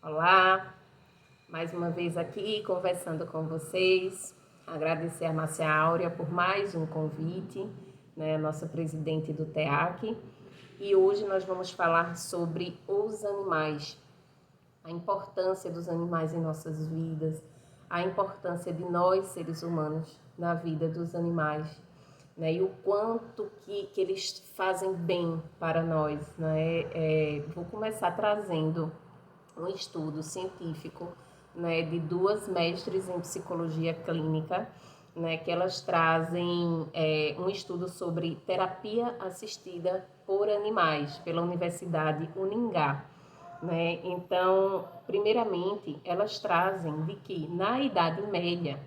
Olá, mais uma vez aqui conversando com vocês. Agradecer a Márcia Áurea por mais um convite, né, nossa presidente do TEAC. E hoje nós vamos falar sobre os animais, a importância dos animais em nossas vidas, a importância de nós, seres humanos, na vida dos animais, né, e o quanto que eles fazem bem para nós, né? Vou começar trazendo um estudo científico, né, de duas mestres em psicologia clínica, né, que elas trazem um estudo sobre terapia assistida por animais pela Universidade Uningá. Né? Então, primeiramente, elas trazem de que na Idade Média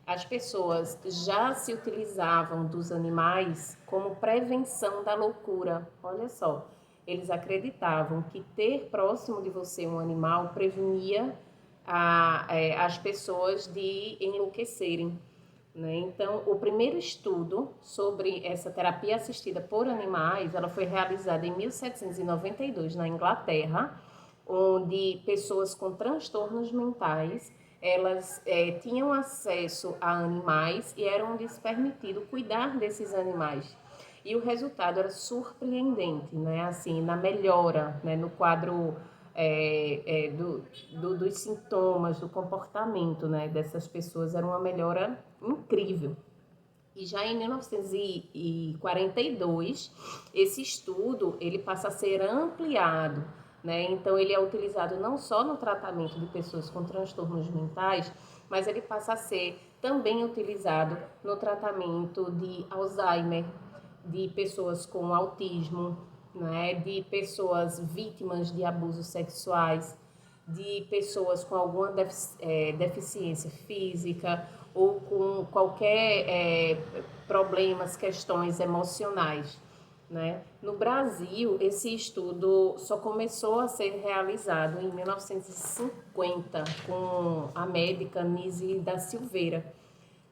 as pessoas já se utilizavam dos animais como prevenção da loucura. Olha só, eles acreditavam que ter próximo de você um animal prevenia as pessoas de enlouquecerem. Né? Então, o primeiro estudo sobre essa terapia assistida por animais, ela foi realizada em 1792 na Inglaterra, onde pessoas com transtornos mentais elas tinham acesso a animais e eram lhes permitido cuidar desses animais. E o resultado era surpreendente, né? Assim, na melhora, né? No quadro dos sintomas, do comportamento, né? Dessas pessoas, era uma melhora incrível. E já em 1942, esse estudo ele passa a ser ampliado, né? Então ele é utilizado não só no tratamento de pessoas com transtornos mentais, mas ele passa a ser também utilizado no tratamento de Alzheimer, de pessoas com autismo, né? De pessoas vítimas de abusos sexuais, de pessoas com alguma deficiência física ou com qualquer problemas, questões emocionais. Né? No Brasil, esse estudo só começou a ser realizado em 1950 com a médica Nise da Silveira.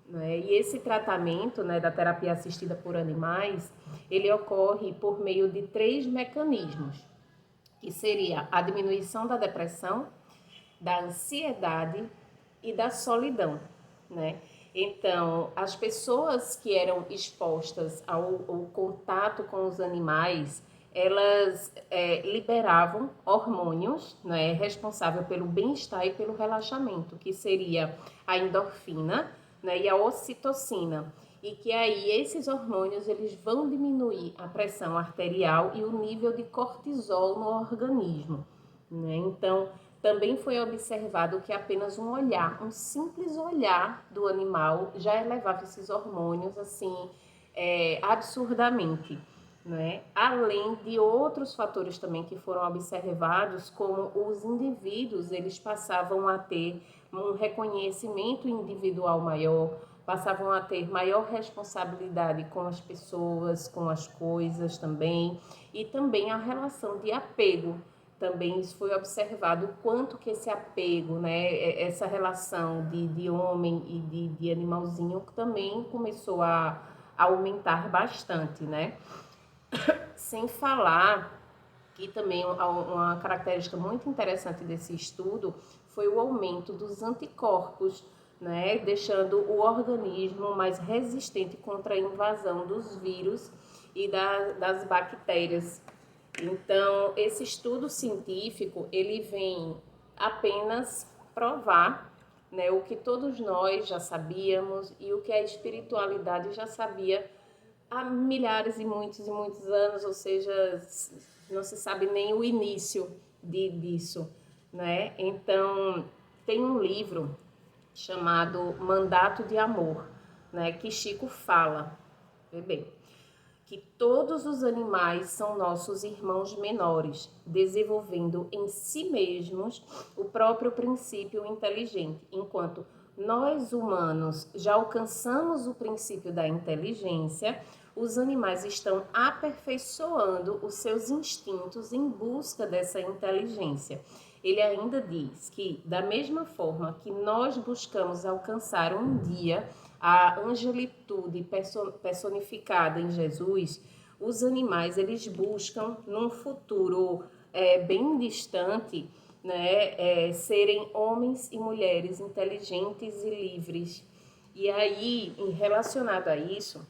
Né? E esse tratamento, né, da terapia assistida por animais, ele ocorre por meio de 3 mecanismos, que seria a diminuição da depressão, da ansiedade e da solidão, né? Então, as pessoas que eram expostas ao contato com os animais, elas liberavam hormônios, né, responsável pelo bem-estar e pelo relaxamento, que seria a endorfina, né, e a ocitocina. E que aí esses hormônios eles vão diminuir a pressão arterial e o nível de cortisol no organismo, né? Então, também foi observado que apenas um olhar, um simples olhar do animal já elevava esses hormônios assim absurdamente, né? Além de outros fatores também que foram observados, como os indivíduos eles passavam a ter um reconhecimento individual maior, passavam a ter maior responsabilidade com as pessoas, com as coisas também, e também a relação de apego. Também isso foi observado o quanto que esse apego, né, essa relação de homem e de animalzinho também começou a aumentar bastante, né? Sem falar que também uma característica muito interessante desse estudo foi o aumento dos anticorpos, né, deixando o organismo mais resistente contra a invasão dos vírus e das bactérias. Então, esse estudo científico, ele vem apenas provar, né, o que todos nós já sabíamos e o que a espiritualidade já sabia há milhares e muitos anos, ou seja, não se sabe nem o início disso, né? Então, tem um livro chamado Mandato de Amor, né, que Chico fala, vê bem, que todos os animais são nossos irmãos menores, desenvolvendo em si mesmos o próprio princípio inteligente, enquanto nós humanos já alcançamos o princípio da inteligência, os animais estão aperfeiçoando os seus instintos em busca dessa inteligência. Ele ainda diz que, da mesma forma que nós buscamos alcançar um dia a angelitude personificada em Jesus, os animais eles buscam num futuro bem distante né, serem homens e mulheres inteligentes e livres. E aí, relacionado a isso,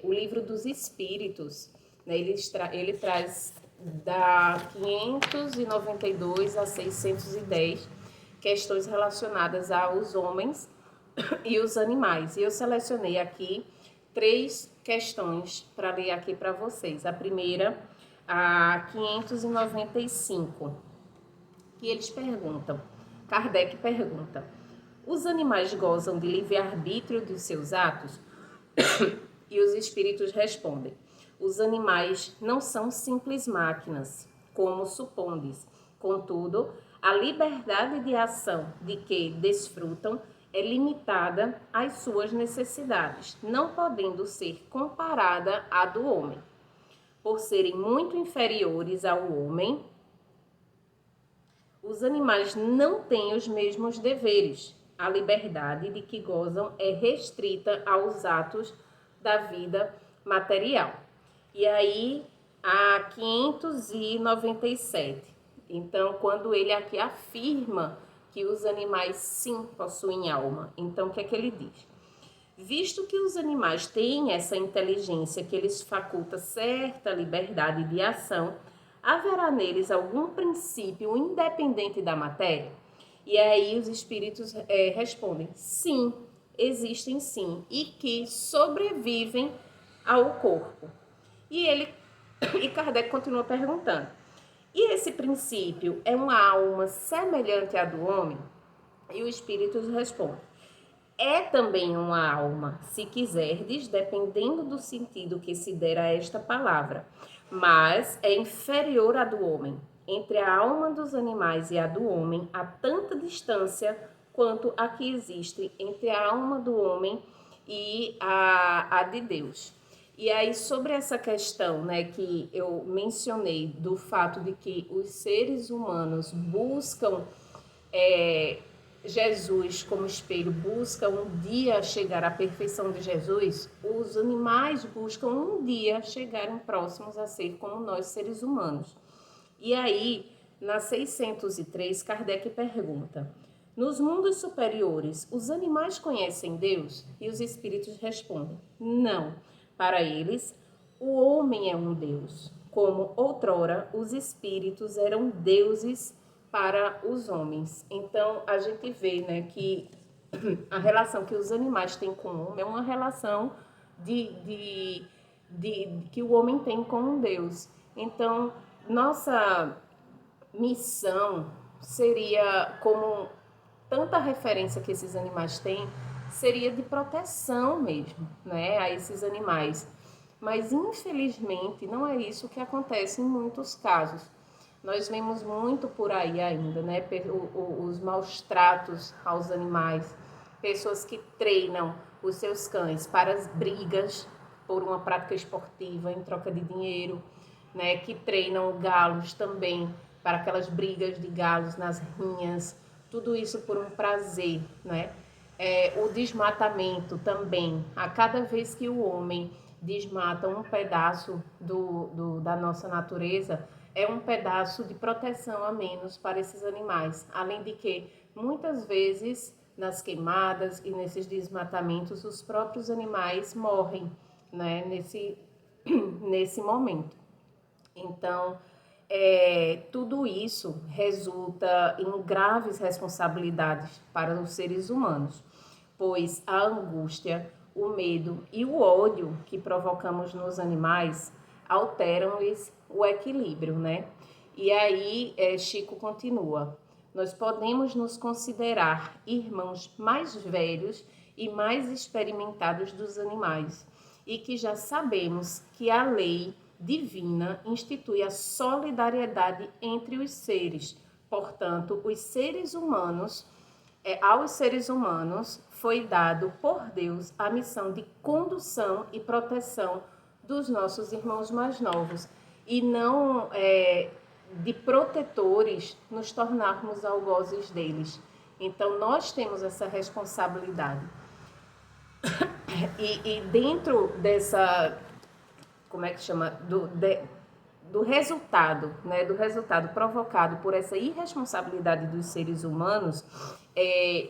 o livro dos Espíritos, né, ele traz da 592 a 610 questões relacionadas aos homens e os animais. E eu selecionei aqui 3 questões para ler aqui para vocês. A primeira, a 595, que eles perguntam, Kardec pergunta: os animais gozam de livre-arbítrio dos seus atos? E os espíritos respondem: os animais não são simples máquinas, como supondes. Contudo, a liberdade de ação de que desfrutam é limitada às suas necessidades, não podendo ser comparada à do homem. Por serem muito inferiores ao homem, os animais não têm os mesmos deveres. A liberdade de que gozam é restrita aos atos da vida material. E aí, a 597. Então, quando ele aqui afirma que os animais sim possuem alma, então o que é que ele diz? Visto que os animais têm essa inteligência que lhes faculta certa liberdade de ação, haverá neles algum princípio independente da matéria? E aí os espíritos respondem: sim, existem sim, e que sobrevivem ao corpo. E Kardec continua perguntando: e esse princípio é uma alma semelhante à do homem? E o espírito responde: é também uma alma, se quiserdes, dependendo do sentido que se der a esta palavra, mas é inferior à do homem. Entre a alma dos animais e a do homem há tanta distância quanto a que existe entre a alma do homem e a de Deus. E aí, sobre essa questão, né, que eu mencionei, do fato de que os seres humanos buscam Jesus como espelho, buscam um dia chegar à perfeição de Jesus, os animais buscam um dia chegarem próximos a ser como nós, seres humanos. E aí, na 603, Kardec pergunta: nos mundos superiores, os animais conhecem Deus? E os espíritos respondem: não. Para eles, o homem é um Deus, como outrora os espíritos eram deuses para os homens. Então, a gente vê, né, que a relação que os animais têm com o homem é uma relação que o homem tem com um Deus. Então, nossa missão seria, como tanta referência que esses animais têm, seria de proteção mesmo, né, a esses animais. Mas, infelizmente, não é isso que acontece em muitos casos. Nós vemos muito por aí ainda, né, os maus tratos aos animais, pessoas que treinam os seus cães para as brigas por uma prática esportiva em troca de dinheiro, né, que treinam galos também para aquelas brigas de galos nas rinhas, tudo isso por um prazer, né? O desmatamento também. A cada vez que o homem desmata um pedaço da nossa natureza, é um pedaço de proteção a menos para esses animais. Além de que, muitas vezes, nas queimadas e nesses desmatamentos, os próprios animais morrem, né, nesse momento. Então, tudo isso resulta em graves responsabilidades para os seres humanos, pois a angústia, o medo e o ódio que provocamos nos animais alteram-lhes o equilíbrio, né? E aí, Chico continua: nós podemos nos considerar irmãos mais velhos e mais experimentados dos animais, e que já sabemos que a lei divina institui a solidariedade entre os seres. Portanto, aos seres humanos foi dado por Deus a missão de condução e proteção dos nossos irmãos mais novos, e não de protetores nos tornarmos algozes deles. Então, nós temos essa responsabilidade. E dentro dessa, como é que chama, do resultado, né, do resultado provocado por essa irresponsabilidade dos seres humanos,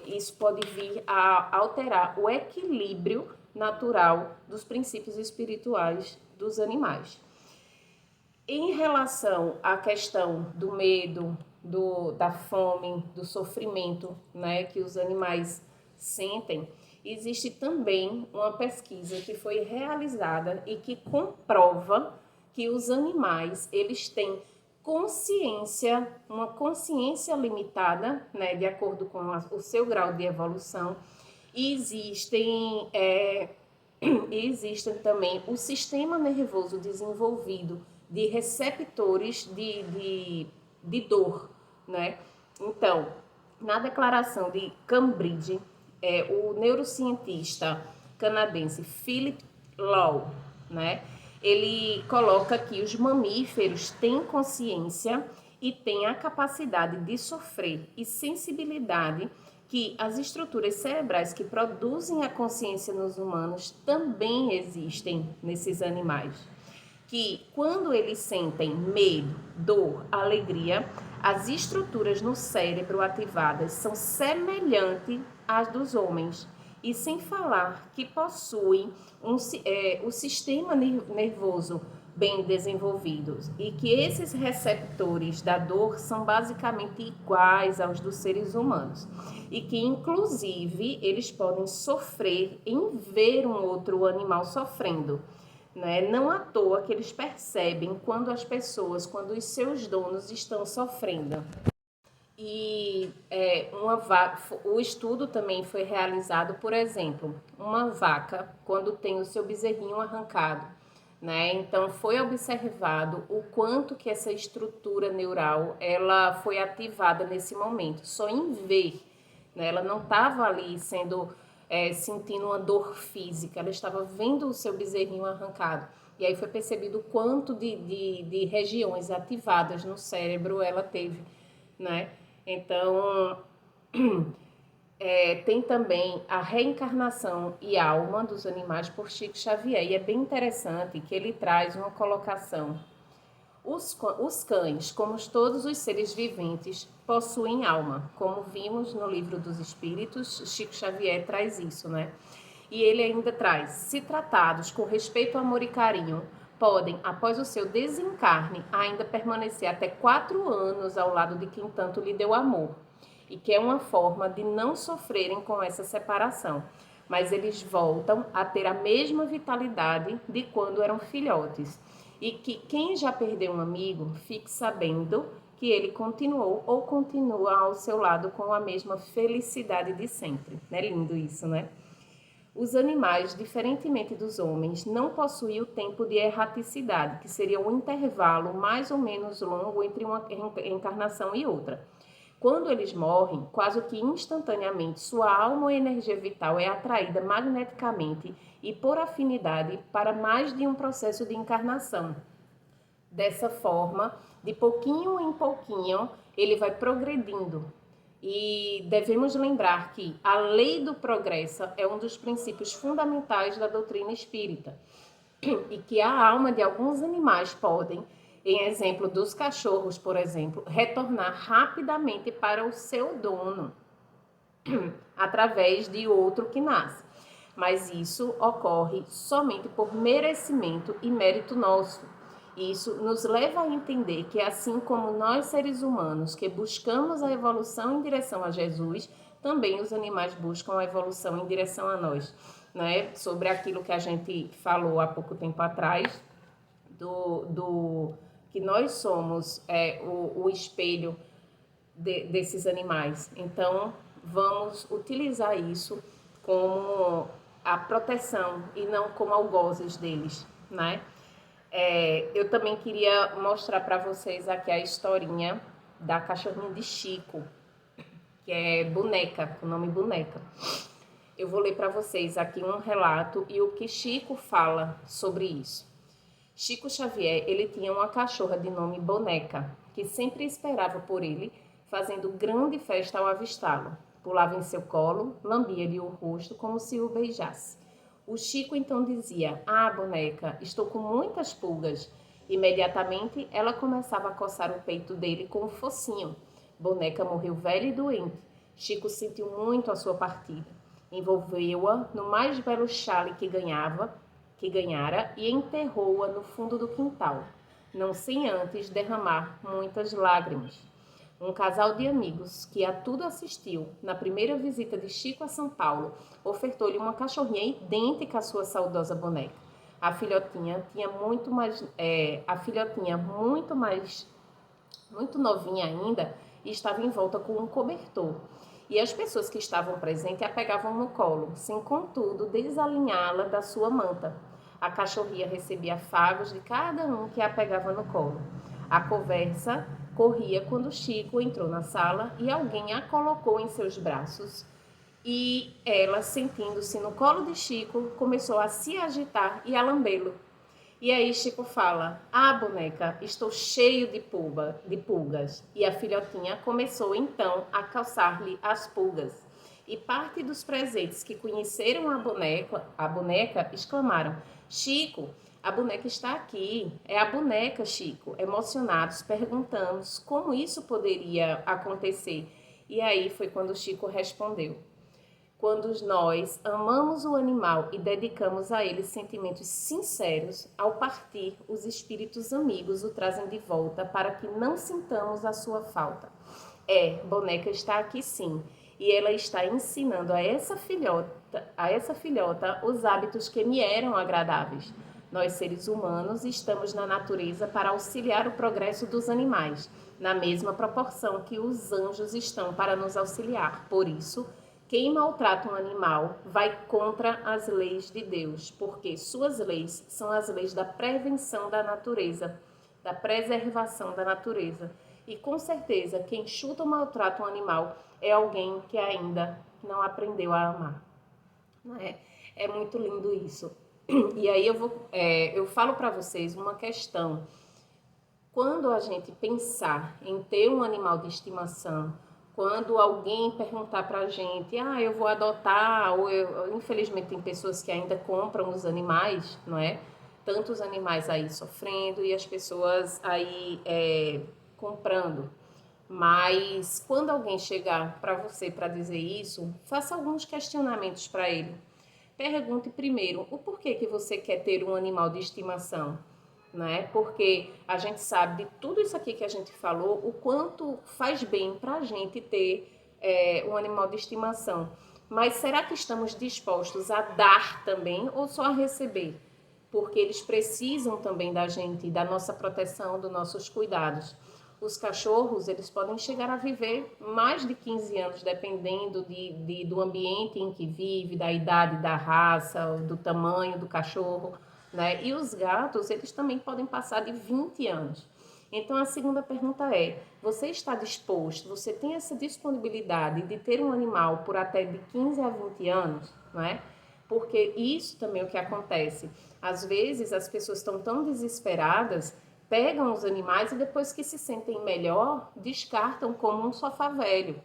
isso pode vir a alterar o equilíbrio natural dos princípios espirituais dos animais. Em relação à questão do medo, da fome, do sofrimento, né, que os animais sentem, existe também uma pesquisa que foi realizada e que comprova que os animais, eles têm consciência, uma consciência limitada, né, de acordo com o seu grau de evolução, e existem também o sistema nervoso desenvolvido de receptores de dor, né? Então, na declaração de Cambridge, o neurocientista canadense Philip Lowe, né? Ele coloca que os mamíferos têm consciência e têm a capacidade de sofrer e sensibilidade, que as estruturas cerebrais que produzem a consciência nos humanos também existem nesses animais. Que quando eles sentem medo, dor, alegria, as estruturas no cérebro ativadas são semelhantes às dos homens. E sem falar que possuem o sistema nervoso bem desenvolvido e que esses receptores da dor são basicamente iguais aos dos seres humanos e que inclusive eles podem sofrer em ver um outro animal sofrendo, né? Não à toa que eles percebem quando os seus donos estão sofrendo. E o estudo também foi realizado, por exemplo, uma vaca quando tem o seu bezerrinho arrancado, né? Então foi observado o quanto que essa estrutura neural ela foi ativada nesse momento, só em ver, né? Ela não estava ali sentindo uma dor física, ela estava vendo o seu bezerrinho arrancado. E aí foi percebido o quanto de regiões ativadas no cérebro ela teve, né? Então, tem também a reencarnação e alma dos animais por Chico Xavier. E é bem interessante que ele traz uma colocação. Os cães, como todos os seres viventes, possuem alma. Como vimos no Livro dos Espíritos, Chico Xavier traz isso, né? E ele ainda traz, se tratados com respeito, amor e carinho, podem, após o seu desencarne, ainda permanecer até 4 anos ao lado de quem tanto lhe deu amor. E que é uma forma de não sofrerem com essa separação. Mas eles voltam a ter a mesma vitalidade de quando eram filhotes. E que quem já perdeu um amigo, fique sabendo que ele continuou ou continua ao seu lado com a mesma felicidade de sempre. Não é lindo isso, né? Os animais, diferentemente dos homens, não possuem o tempo de erraticidade, que seria um intervalo mais ou menos longo entre uma encarnação e outra. Quando eles morrem, quase que instantaneamente, sua alma ou energia vital é atraída magneticamente e por afinidade para mais de um processo de encarnação. Dessa forma, de pouquinho em pouquinho, ele vai progredindo. E devemos lembrar que a lei do progresso é um dos princípios fundamentais da doutrina espírita e que a alma de alguns animais podem, em exemplo dos cachorros, por exemplo, retornar rapidamente para o seu dono através de outro que nasce. Mas isso ocorre somente por merecimento e mérito nosso. Isso nos leva a entender que assim como nós seres humanos que buscamos a evolução em direção a Jesus, também os animais buscam a evolução em direção a nós, né? Sobre aquilo que a gente falou há pouco tempo atrás, que nós somos o espelho desses animais. Então, vamos utilizar isso como a proteção e não como algozes deles, né? Eu também queria mostrar para vocês aqui a historinha da cachorrinha de Chico, que é Boneca, o nome Boneca. Eu vou ler para vocês aqui um relato e o que Chico fala sobre isso. Chico Xavier, ele tinha uma cachorra de nome Boneca, que sempre esperava por ele, fazendo grande festa ao avistá-lo. Pulava em seu colo, lambia-lhe o rosto como se o beijasse. O Chico então dizia: "Ah, Boneca, estou com muitas pulgas." Imediatamente, ela começava a coçar o peito dele com um focinho. Boneca morreu velha e doente. Chico sentiu muito a sua partida. Envolveu-a no mais belo chale que ganhara, e enterrou-a no fundo do quintal, não sem antes derramar muitas lágrimas. Um casal de amigos que a tudo assistiu na primeira visita de Chico a São Paulo ofertou-lhe uma cachorrinha idêntica à sua saudosa boneca. A filhotinha tinha muito novinha ainda, e estava envolta com um cobertor. E as pessoas que estavam presentes a pegavam no colo, sem contudo desalinhá-la da sua manta. A cachorrinha recebia afagos de cada um que a pegava no colo. A conversa corria quando Chico entrou na sala e alguém a colocou em seus braços. E ela, sentindo-se no colo de Chico, começou a se agitar e a lambê-lo. E aí Chico fala: "Ah, boneca, estou cheio de pulgas." E a filhotinha começou então a calçar-lhe as pulgas. E parte dos presentes que conheceram a boneca exclamaram: "Chico, a boneca está aqui. É a boneca, Chico." Emocionados, perguntamos como isso poderia acontecer. E aí foi quando Chico respondeu: "Quando nós amamos o animal e dedicamos a ele sentimentos sinceros, ao partir, os espíritos amigos o trazem de volta para que não sintamos a sua falta." Boneca está aqui sim, e ela está ensinando a essa filhota os hábitos que me eram agradáveis. Nós, seres humanos, estamos na natureza para auxiliar o progresso dos animais, na mesma proporção que os anjos estão para nos auxiliar. Por isso, quem maltrata um animal vai contra as leis de Deus, porque suas leis são as leis da prevenção da natureza, da preservação da natureza. E com certeza, quem chuta ou maltrata um animal é alguém que ainda não aprendeu a amar. É muito lindo isso. E aí eu falo para vocês uma questão. Quando a gente pensar em ter um animal de estimação, quando alguém perguntar para a gente, eu vou adotar, infelizmente tem pessoas que ainda compram os animais, não é? Tantos animais aí sofrendo e as pessoas aí comprando. Mas quando alguém chegar para você para dizer isso, faça alguns questionamentos para ele. Pergunte primeiro o porquê que você quer ter um animal de estimação. Né? Porque a gente sabe de tudo isso aqui que a gente falou, o quanto faz bem para a gente ter um animal de estimação. Mas será que estamos dispostos a dar também ou só a receber? Porque eles precisam também da gente, da nossa proteção, dos nossos cuidados. Os cachorros, eles podem chegar a viver mais de 15 anos, dependendo do ambiente em que vive, da idade da raça, do tamanho do cachorro. Né? E os gatos, eles também podem passar de 20 anos. Então, a segunda pergunta é: você está disposto, você tem essa disponibilidade de ter um animal por até de 15 a 20 anos? Não é? Porque isso também é o que acontece. Às vezes, as pessoas estão tão desesperadas, pegam os animais e depois que se sentem melhor, descartam como um sofá velho.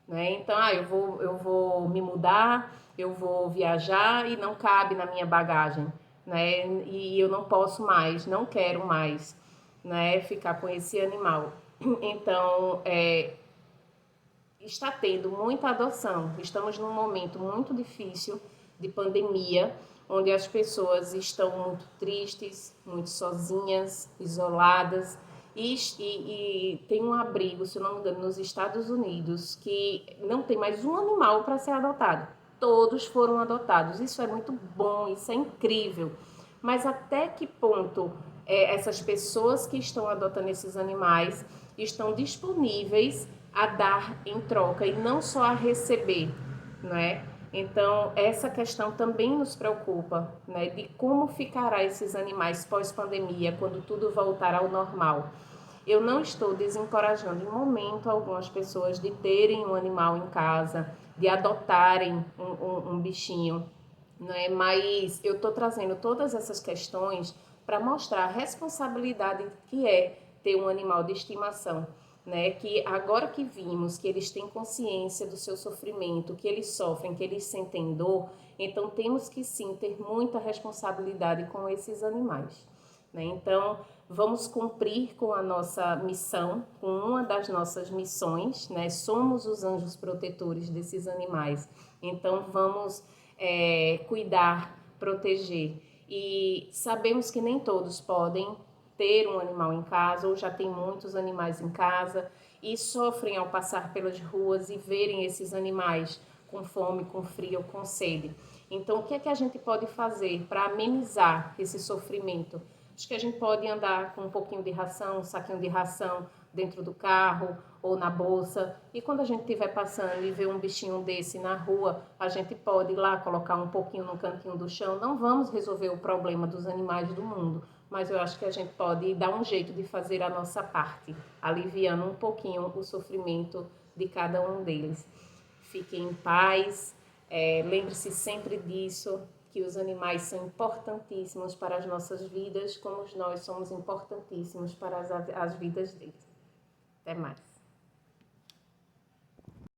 Né? Então, eu vou me mudar, eu vou viajar e não cabe na minha bagagem. Né? E eu não posso mais, não quero mais, né, ficar com esse animal. Então, está tendo muita adoção. Estamos num momento muito difícil de pandemia, onde as pessoas estão muito tristes, muito sozinhas, isoladas. E tem um abrigo, se não me engano, nos Estados Unidos, que não tem mais um animal para ser adotado. Todos foram adotados. Isso é muito bom, isso é incrível. Mas até que ponto essas pessoas que estão adotando esses animais estão disponíveis a dar em troca e não só a receber, né? Então, essa questão também nos preocupa, né? De como ficará esses animais pós-pandemia, quando tudo voltar ao normal. Eu não estou desencorajando em momento algum as pessoas de terem um animal em casa, de adotarem um bichinho, né? Mas eu estou trazendo todas essas questões para mostrar a responsabilidade que é ter um animal de estimação. Né? Que agora que vimos que eles têm consciência do seu sofrimento, que eles sofrem, que eles sentem dor, então temos que sim ter muita responsabilidade com esses animais. Né? Então, vamos cumprir com a nossa missão, com uma das nossas missões, né? Somos os anjos protetores desses animais, então vamos cuidar, proteger. E sabemos que nem todos podem ter um animal em casa, ou já tem muitos animais em casa, e sofrem ao passar pelas ruas e verem esses animais com fome, com frio, com sede. Então, o que é que a gente pode fazer para amenizar esse sofrimento? Acho que a gente pode andar com um pouquinho de ração, um saquinho de ração dentro do carro ou na bolsa. E quando a gente estiver passando e ver um bichinho desse na rua, a gente pode ir lá colocar um pouquinho no cantinho do chão. Não vamos resolver o problema dos animais do mundo, mas eu acho que a gente pode dar um jeito de fazer a nossa parte, aliviando um pouquinho o sofrimento de cada um deles. Fiquem em paz, lembre-se sempre disso, que os animais são importantíssimos para as nossas vidas, como nós somos importantíssimos para as vidas deles. Até mais.